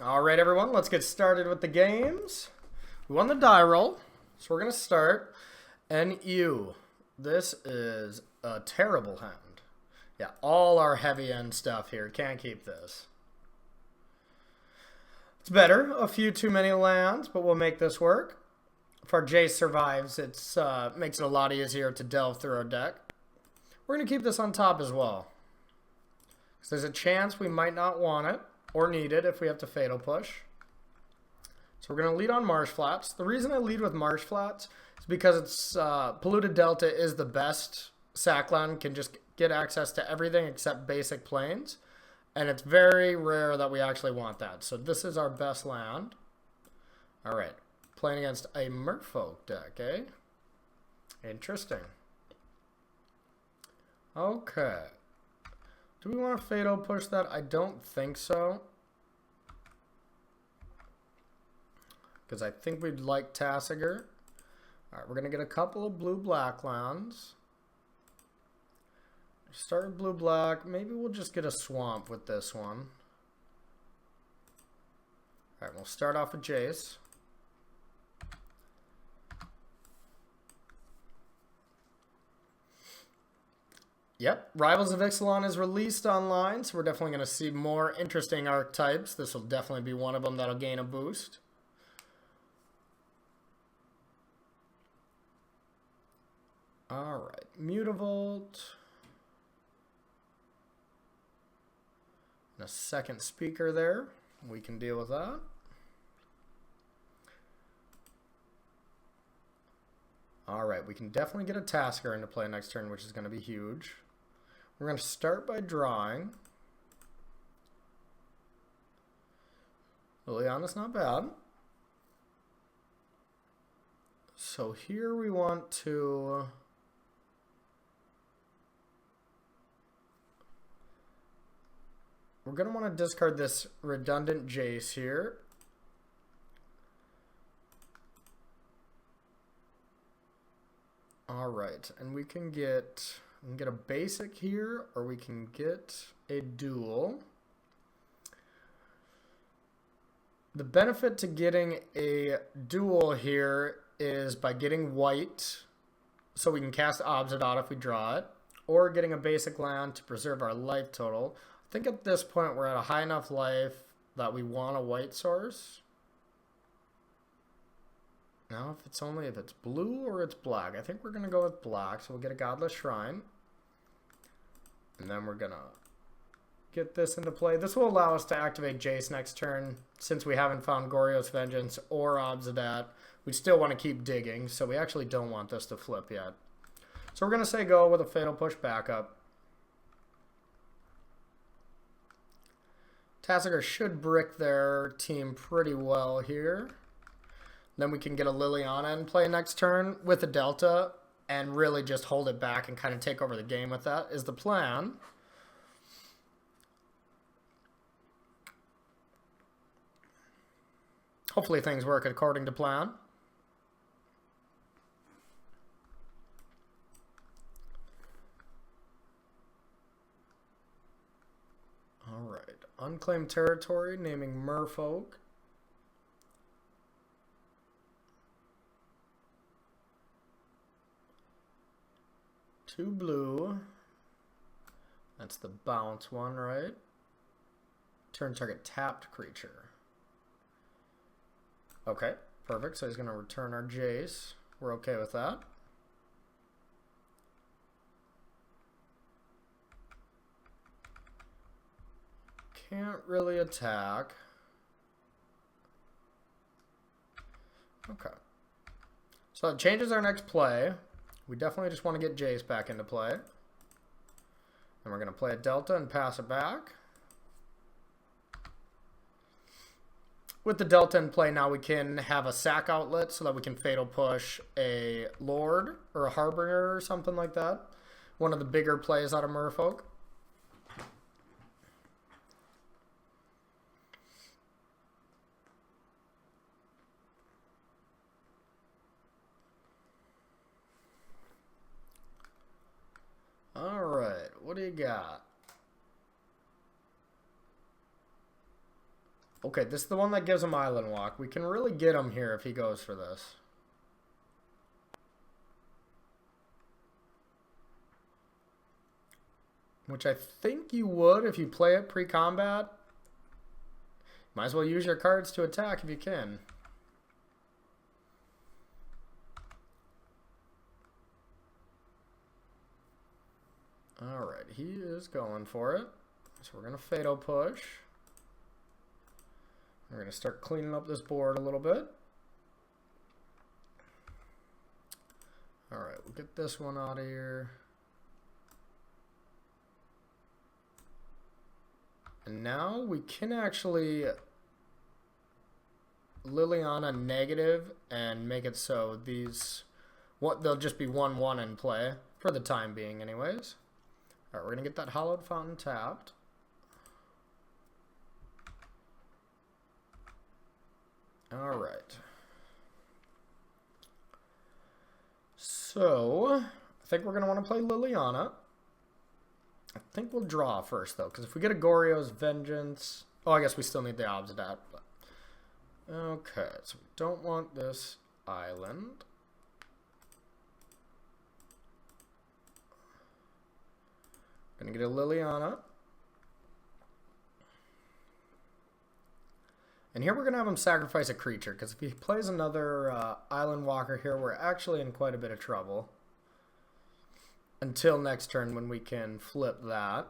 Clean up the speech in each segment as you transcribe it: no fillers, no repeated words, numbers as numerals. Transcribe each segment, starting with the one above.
All right, everyone, let's get started with the games. We won the die roll, so we're going to start. NU. This is a terrible hand. Yeah, all our heavy end stuff here. Can't keep this. It's better. A few too many lands, but we'll make this work. If our Jace survives, it makes it a lot easier to delve through our deck. We're going to keep this on top as well. Because there's a chance we might not want it or need it if we have to Fatal Push. So we're going to lead on Marsh Flats. The reason I lead with Marsh Flats is because it's Polluted Delta is the best sack land, can just get access to everything except basic plains. And it's very rare that we actually want that. So this is our best land. All right. Playing against a Merfolk deck, eh? Interesting. Okay. Do we want to Fatal Push that? I don't think so. Because I think we'd like Tassiger. Alright, we're going to get a couple of blue-black lands. Start with blue-black. Maybe we'll just get a swamp with this one. Alright, we'll start off with Jace. Yep, Rivals of Ixalan is released online, so we're definitely going to see more interesting archetypes. This will definitely be one of them that'll gain a boost. Alright, Mutavault. And a second speaker there. We can deal with that. Alright, we can definitely get a Tasker into play next turn, which is going to be huge. We're going to start by drawing. Liliana's not bad. So here we want to... We're going to want to discard this redundant Jace here. Alright, and we can get a basic here, or we can get a dual. The benefit to getting a dual here is by getting white, so we can cast Obsidian if we draw it, or getting a basic land to preserve our life total. I think at this point we're at a high enough life that we want a white source. Now, if it's blue or it's black. I think we're going to go with black, so we'll get a Godless Shrine. And then we're going to get this into play. This will allow us to activate Jace next turn. Since we haven't found Goryo's Vengeance or Obsidian, we still want to keep digging, so we actually don't want this to flip yet. So we're going to say go with a Fatal Push backup. Tassiger should brick their team pretty well here. Then we can get a Liliana in play next turn with a Delta and really just hold it back and kind of take over the game with that is the plan. Hopefully things work according to plan. All right. Unclaimed territory, naming Merfolk. Two blue. That's the bounce one, right? Turn target tapped creature. Okay, perfect. So he's going to return our Jace. We're okay with that. Can't really attack. Okay. So that changes our next play. We definitely just want to get Jace back into play. And we're going to play a Delta and pass it back. With the Delta in play now, we can have a sack outlet so that we can Fatal Push a Lord or a Harbinger or something like that. One of the bigger plays out of Merfolk. Alright, what do you got? Okay, this is the one that gives him Island Walk. We can really get him here if he goes for this. Which I think you would if you play it pre-combat. Might as well use your cards to attack if you can. Alright, he is going for it. So we're going to Fatal Push. We're going to start cleaning up this board a little bit. Alright, we'll get this one out of here. And now we can actually Liliana negative and make it so these, they'll just be 1/1 in play, for the time being anyways. Alright, we're going to get that Hallowed Fountain tapped. Alright. So, I think we're going to want to play Liliana. I think we'll draw first, though, because if we get a Goryo's Vengeance... Oh, I guess we still need the Obsidat. But... Okay, so we don't want this island. Gonna get a Liliana. And here we're gonna have him sacrifice a creature, because if he plays another Island Walker here, we're actually in quite a bit of trouble. Until next turn when we can flip that.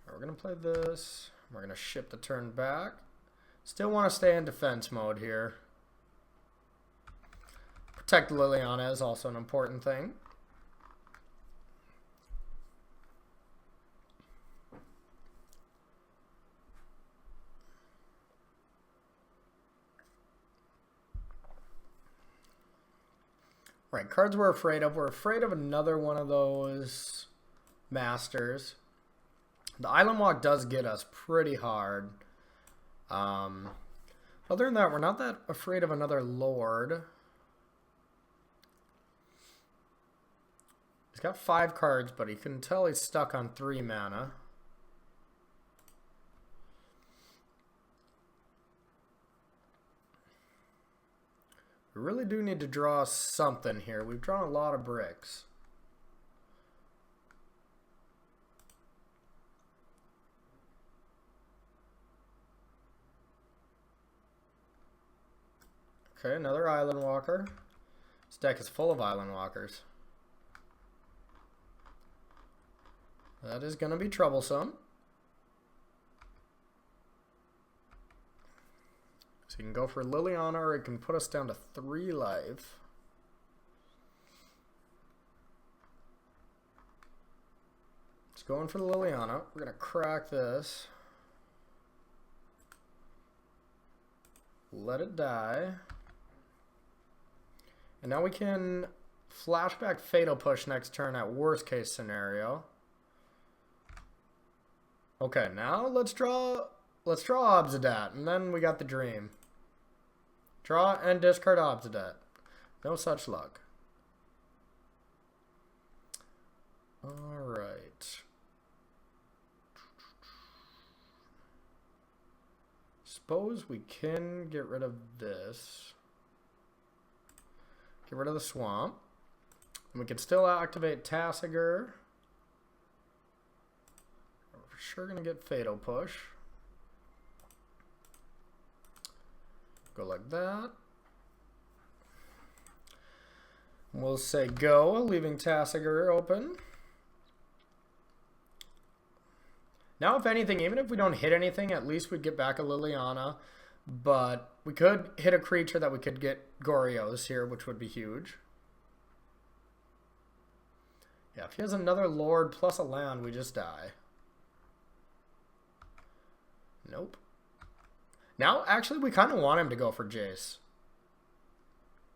We're going to play this. We're going to ship the turn back. Still want to stay in defense mode here. Protect Liliana is also an important thing. Right, cards we're afraid of. We're afraid of another one of those masters. The Island Walk does get us pretty hard. Other than that, we're not that afraid of another Lord. He's got 5 cards, but he can tell he's stuck on 3 mana. We really do need to draw something here. We've drawn a lot of bricks. Okay, another Island Walker. This deck is full of Island Walkers. That is going to be troublesome. So you can go for Liliana, or it can put us down to 3 life. Just going for the Liliana. We're going to crack this. Let it die. And now we can flashback Fatal Push next turn at worst case scenario. Okay, now let's draw Obsidat, and then we got the dream. Draw and discard Obsidat. No such luck. Alright. Suppose we can get rid of this. Get rid of the swamp. And we can still activate Tassiger. We're for sure going to get Fatal Push. Go like that. We'll say go, leaving Tassiger open. Now, if anything, even if we don't hit anything, at least we'd get back a Liliana. But we could hit a creature that we could get Goryo's here, which would be huge. Yeah, if he has another Lord plus a land, we just die. Nope. Now, actually, we kind of want him to go for Jace.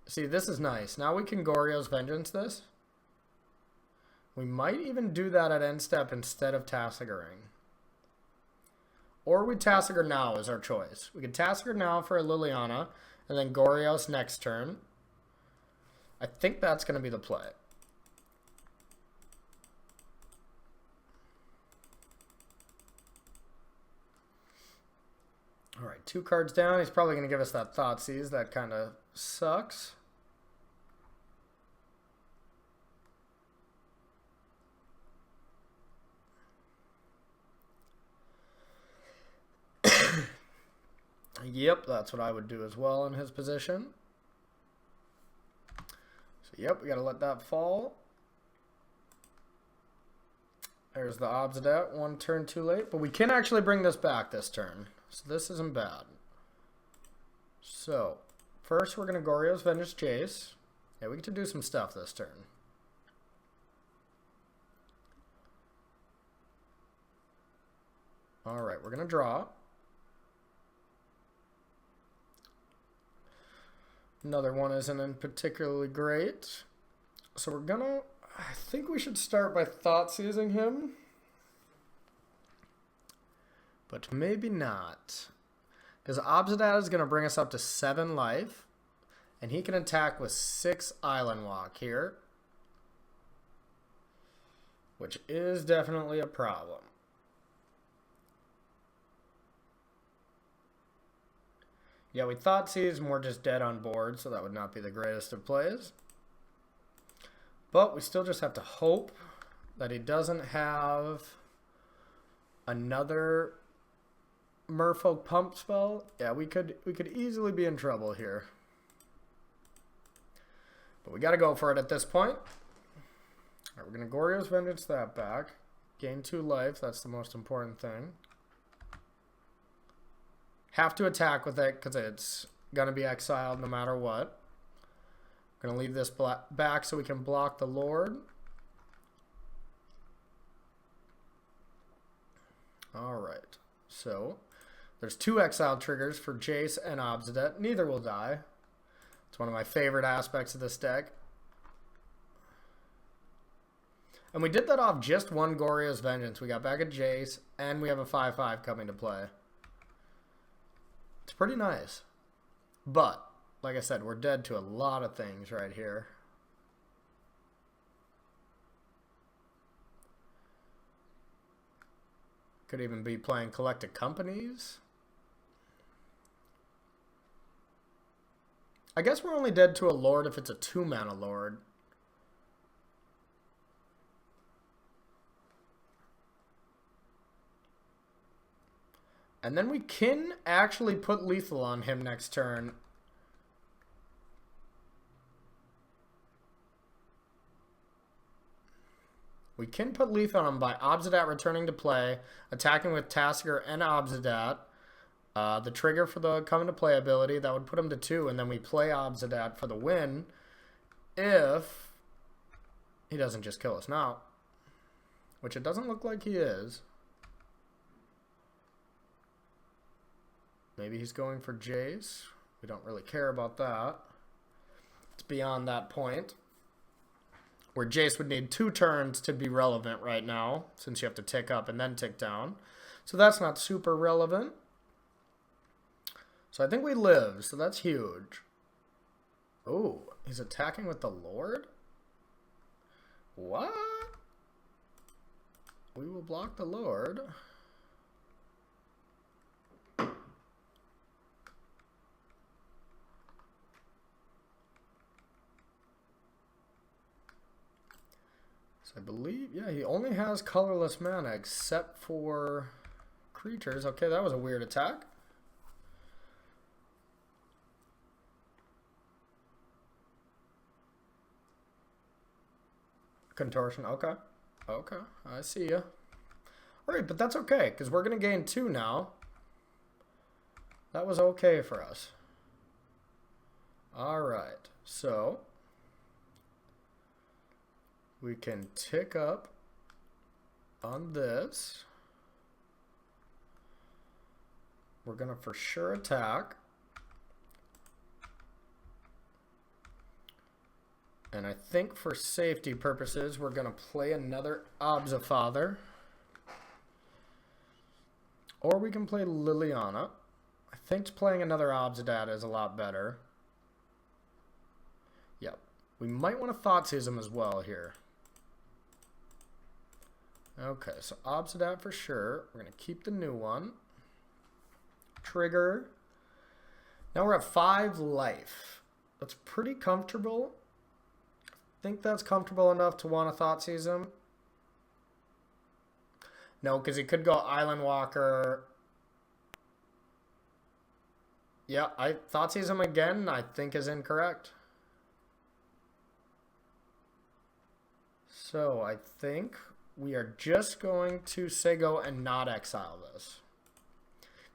See, this is nice. Now we can Goryo's Vengeance this. We might even do that at end step instead of Tassigering. Or we Tassiger now is our choice. We could Tassiger now for a Liliana, and then Goryo's next turn. I think that's going to be the play. 2 cards down. He's probably going to give us that Thoughtseize. That kind of sucks. Yep, that's what I would do as well in his position. So, yep, we got to let that fall. There's the Obsidian, 1 turn too late. But we can actually bring this back this turn. So this isn't bad. So, first we're going to Goryo's Vengeance Jace. Yeah, we get to do some stuff this turn. Alright, we're going to draw. Another one isn't particularly great. So we're going to... I think we should start by Thoughtseizing him. But maybe not. Because Obsidian is going to bring us up to 7 life. And he can attack with 6 Island Walk here. Which is definitely a problem. Yeah, we Thoughtseize and we're just dead on board, so that would not be the greatest of plays. But we still just have to hope that he doesn't have another Merfolk pump spell. Yeah, we could easily be in trouble here. But we got to go for it at this point. All right, we're going to Goryo's Vengeance that back. Gain 2 life. That's the most important thing. Have to attack with it because it's going to be exiled no matter what. Going to leave this back so we can block the Lord. Alright. So, there's 2 exile triggers for Jace and Obsidian. Neither will die. It's one of my favorite aspects of this deck. And we did that off just 1 Goryo's Vengeance. We got back at Jace, and we have a 5/5 coming to play. It's pretty nice. But, like I said, we're dead to a lot of things right here. Could even be playing Collected Companies. I guess we're only dead to a Lord if it's a 2-mana Lord. And then we can actually put lethal on him next turn. We can put lethal on him by Obsidian returning to play, attacking with Tasker and Obsidian. The trigger for the come into play ability, that would put him to 2, and then we play Obsidian for the win if he doesn't just kill us now. Which it doesn't look like he is. Maybe he's going for Jace. We don't really care about that. It's beyond that point. Where Jace would need 2 turns to be relevant right now, since you have to tick up and then tick down. So that's not super relevant. So I think we live, so that's huge. Oh, he's attacking with the Lord? What? We will block the Lord. I believe, yeah, he only has colorless mana except for creatures. Okay, that was a weird attack. Contortion, okay. Okay, I see ya. Alright, but that's okay, because we're going to gain 2 now. That was okay for us. Alright, so... we can tick up on this. We're going to for sure attack. And I think for safety purposes, we're going to play another Obsifather. Or we can play Liliana. I think playing another Obsidian is a lot better. Yep. We might want to Thoughtseize him as well here. Okay, so Obsidian for sure. We're going to keep the new one. Trigger. Now we're at 5 life. That's pretty comfortable. I think that's comfortable enough to want to Thoughtseize him. No, because he could go Island Walker. Yeah, I Thoughtseize him again, I think is incorrect. So I think we are just going to say go and not exile this.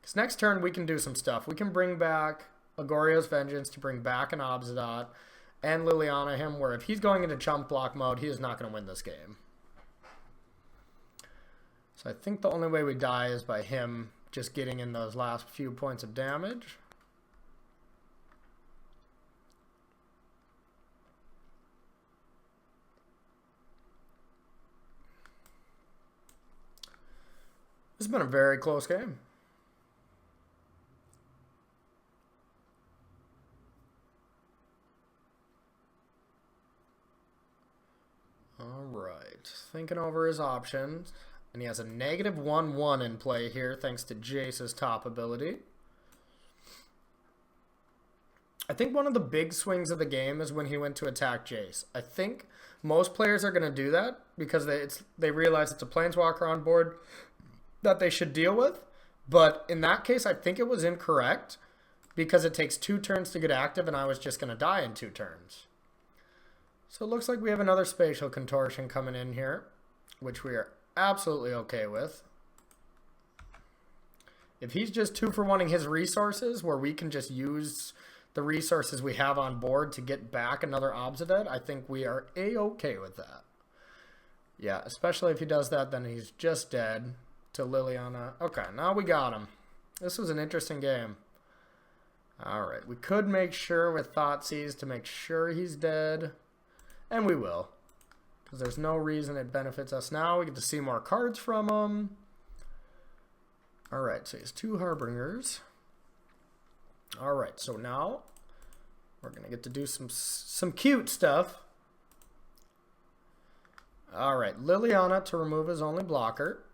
Because next turn we can do some stuff. We can bring back a Goryo's Vengeance to bring back an Obsidian and Liliana him, where if he's going into chump block mode, he is not going to win this game. So I think the only way we die is by him just getting in those last few points of damage. This has been a very close game. All right, thinking over his options. And he has a -1/1 in play here, thanks to Jace's top ability. I think one of the big swings of the game is when he went to attack Jace. I think most players are going to do that because they realize it's a Planeswalker on board that they should deal with. But in that case, I think it was incorrect because it takes 2 turns to get active, and I was just going to die in 2 turns. So it looks like we have another Spatial Contortion coming in here, which we are absolutely okay with. If he's just 2 for wanting his resources, where we can just use the resources we have on board to get back another Obsidian, I think we are a-okay with that. Yeah, especially if he does that, then he's just dead to Liliana. Okay, now we got him. This was an interesting game. Alright, we could make sure with Thoughtseize to make sure he's dead. And we will. Because there's no reason it benefits us now. We get to see more cards from him. Alright, so he has 2 Harbingers. Alright, so now we're going to get to do some cute stuff. Alright, Liliana to remove his only blocker.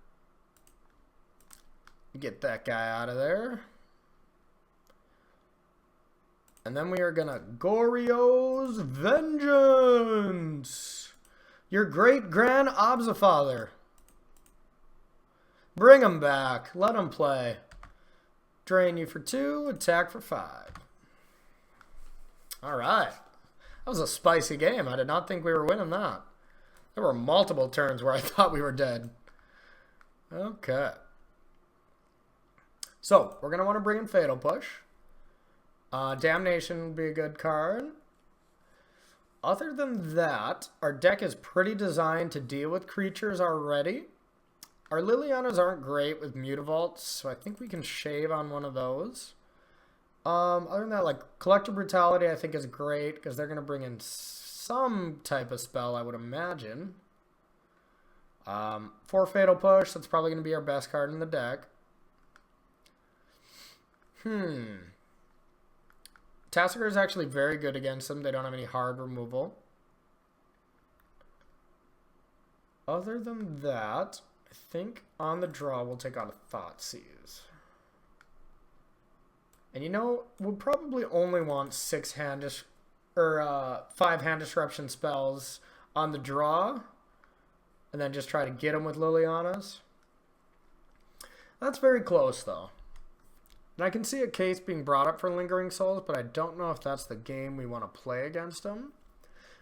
Get that guy out of there. And then we are going to Goryo's Vengeance. Your great-grand Obsifather. Bring him back. Let him play. Drain you for 2, attack for 5. Alright. That was a spicy game. I did not think we were winning that. There were multiple turns where I thought we were dead. Okay. So, we're going to want to bring in Fatal Push. Damnation would be a good card. Other than that, our deck is pretty designed to deal with creatures already. Our Lilianas aren't great with Mutavaults, so I think we can shave on one of those. Other than that, like, Collective Brutality I think is great, because they're going to bring in some type of spell, I would imagine. For Fatal Push, that's probably going to be our best card in the deck. Tassiger is actually very good against them. They don't have any hard removal. Other than that, I think on the draw we'll take out a Thoughtseize. And you know, we'll probably only want 5 hand disruption spells on the draw, and then just try to get them with Lilianas. That's very close though. And I can see a case being brought up for Lingering Souls, but I don't know if that's the game we want to play against them.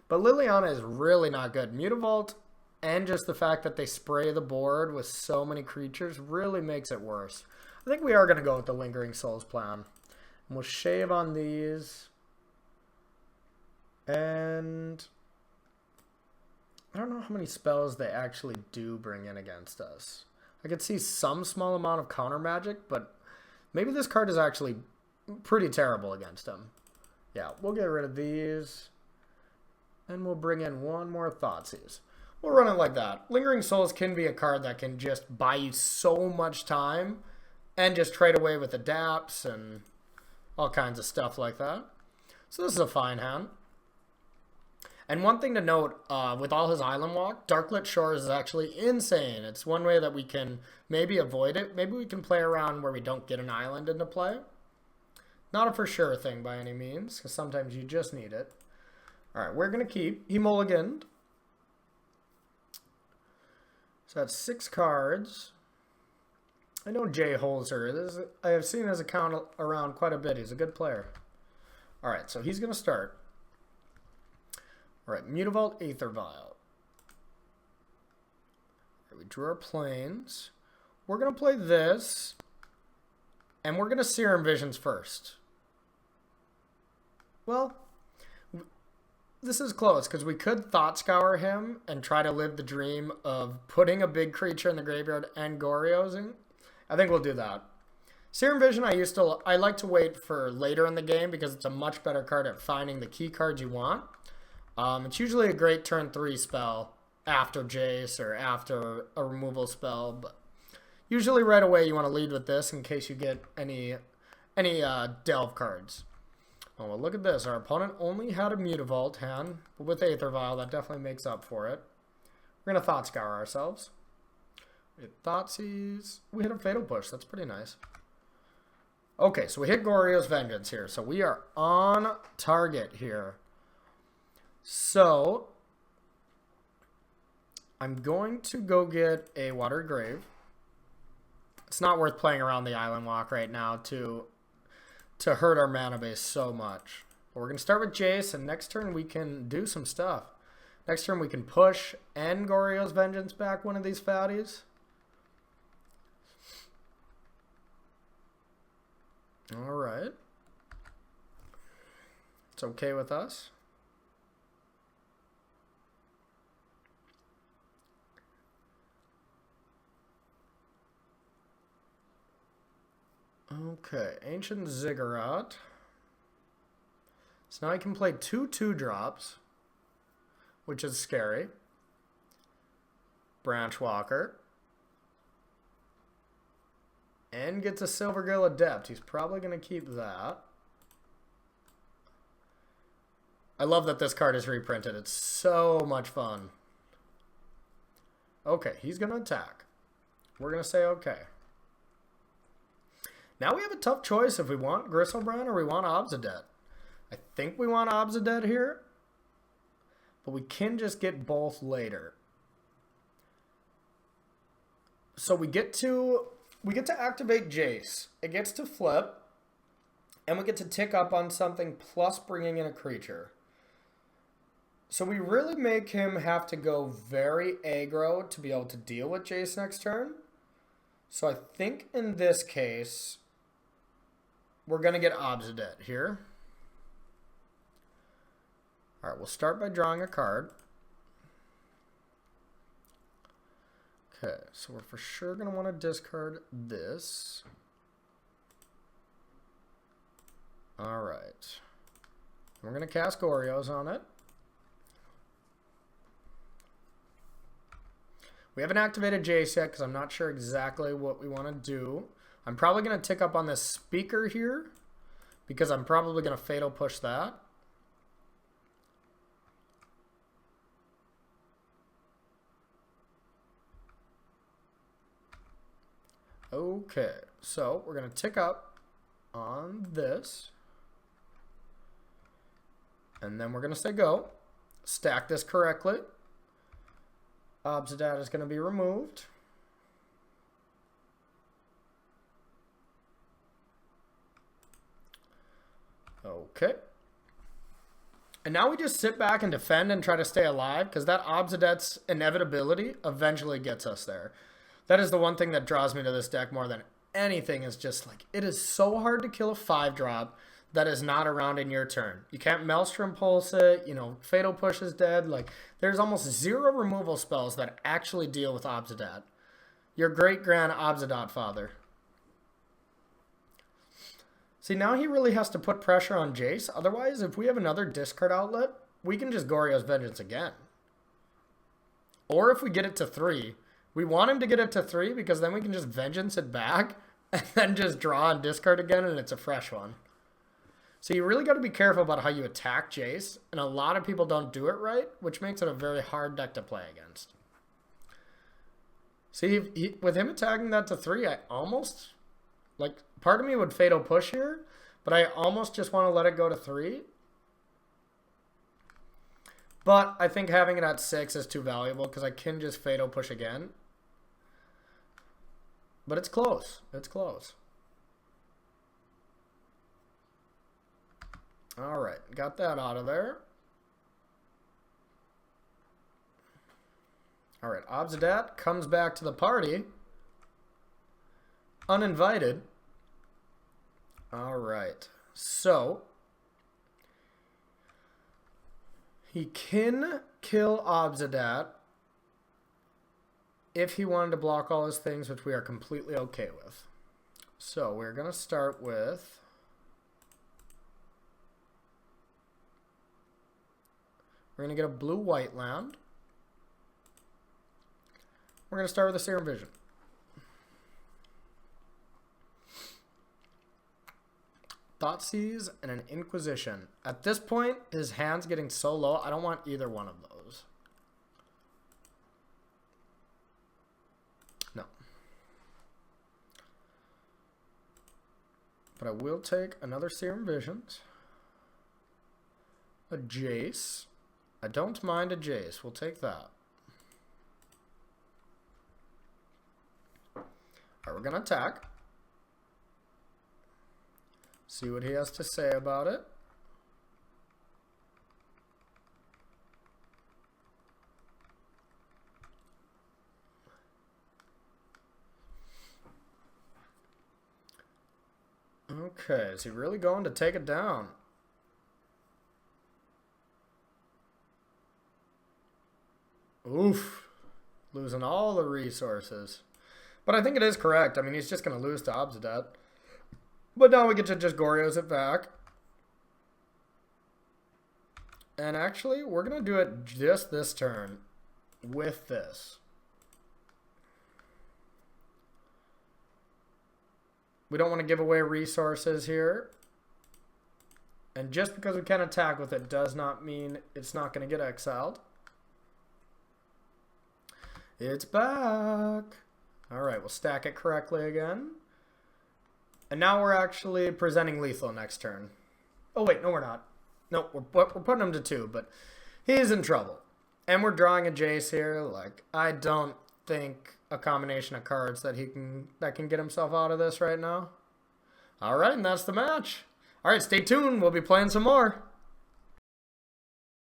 But Liliana is really not good. Mutavault and just the fact that they spray the board with so many creatures really makes it worse. I think we are going to go with the Lingering Souls plan. And we'll shave on these. And I don't know how many spells they actually do bring in against us. I could see some small amount of counter magic, but maybe this card is actually pretty terrible against him. Yeah, we'll get rid of these. And we'll bring in one more Thoughtseize. We'll run it like that. Lingering Souls can be a card that can just buy you so much time and just trade away with adapts and all kinds of stuff like that. So this is a fine hand. And one thing to note, with all his Island Walk, Darklit Shores is actually insane. It's one way that we can maybe avoid it. Maybe we can play around where we don't get an island into play. Not a for sure thing by any means, because sometimes you just need it. All right, we're going to keep. He mulliganed. So that's 6 cards. I know Jay Holzer. I have seen his account around quite a bit. He's a good player. All right, so he's going to start. All right, Mutavault, Aether Vial. We drew our planes. We're going to play this, and we're going to Serum Visions first. Well, this is close, because we could Thought Scour him and try to live the dream of putting a big creature in the graveyard and Goryosing. I think we'll do that. Serum Vision, I like to wait for later in the game, because it's a much better card at finding the key cards you want. It's usually a great turn 3 spell after Jace or after a removal spell, but usually right away you want to lead with this in case you get any delve cards. Oh, well, look at this. Our opponent only had a Mutavault hand, but with Aether Vial, that definitely makes up for it. We're going to Thought Scour ourselves. We hit Thoughtseize. We hit a Fatal Push. That's pretty nice. Okay, so we hit Goryo's Vengeance here. So we are on target here. So I'm going to go get a Watery Grave. It's not worth playing around the Island Walk right now to hurt our mana base so much. But we're going to start with Jace, and next turn we can do some stuff. Next turn we can push and Goryo's Vengeance back one of these fatties. Alright. It's okay with us. Okay, Ancient Ziggurat. So now I can play 2 2-drops, which is scary. Branch Walker. And gets a Silvergill Adept. He's probably going to keep that. I love that this card is reprinted. It's so much fun. Okay, he's going to attack. We're going to say okay. Now we have a tough choice if we want Griselbrand or we want Obsidet. I think we want Obsidet here, but we can just get both later. So we get to activate Jace. It gets to flip, and we get to tick up on something plus bringing in a creature. So we really make him have to go very aggro to be able to deal with Jace next turn. So I think in this case, we're going to get Obsidet here. All right, we'll start by drawing a card. Okay, so we're for sure going to want to discard this. All right. We're going to cast Goryos on it. We haven't activated Jace yet because I'm not sure exactly what we want to do. I'm probably going to tick up on this Speaker here because I'm probably going to Fatal Push that. Okay, so we're going to tick up on this. And then we're going to say go. Stack this correctly. Obsidian is going to be removed. Okay. And now we just sit back and defend and try to stay alive because that Obsidian's inevitability eventually gets us there. That is the one thing that draws me to this deck more than anything is just like, it is so hard to kill a 5-drop that is not around in your turn. You can't Maelstrom Pulse it, you know, Fatal Push is dead. Like, there's almost 0 removal spells that actually deal with Obsidian. Your great-grand Obsidian father. See, now he really has to put pressure on Jace. Otherwise, if we have another discard outlet, we can just Goryo's Vengeance again. Or if we get it to 3, we want him to get it to 3 because then we can just Vengeance it back and then just draw and discard again and it's a fresh one. So you really got to be careful about how you attack Jace, and a lot of people don't do it right, which makes it a very hard deck to play against. See, with him attacking that to 3, I almost, like, part of me would Fatal Push here, But I almost just want to let it go to 3. But I think having it at 6 is too valuable because I can just fatal push again. But it's close. It's close. All right. Got that out of there. All right. Obsidat comes back to the party. Uninvited. All right. So he can kill Obsidat if he wanted to block all his things, which we are completely okay with. So we're going to start with we're going to get a blue-white land. We're going to start with a Serum Vision. Thoughtseize and an Inquisition. At this point, his hand's getting so low, I don't want either one of those. No. But I will take another Serum Visions. A Jace. I don't mind a Jace. We'll take that. Alright, we're going to attack. See what he has to say about it. Okay, is he really going to take it down? Oof. Losing all the resources. But I think it is correct. I mean, he's just going to lose to Obsidat. But now we get to just Goryos it back. And actually, we're going to do it just this turn with this. We don't want to give away resources here. And just because we can attack with it does not mean it's not going to get exiled. It's back. All right, we'll stack it correctly again. And now we're actually presenting lethal next turn. Oh, wait, no, we're not. No, we're putting him to 2, but he's in trouble. And we're drawing a Jace here. Like, I don't think a combination of cards that can get himself out of this right now. All right, and that's the match. All right, stay tuned. We'll be playing some more.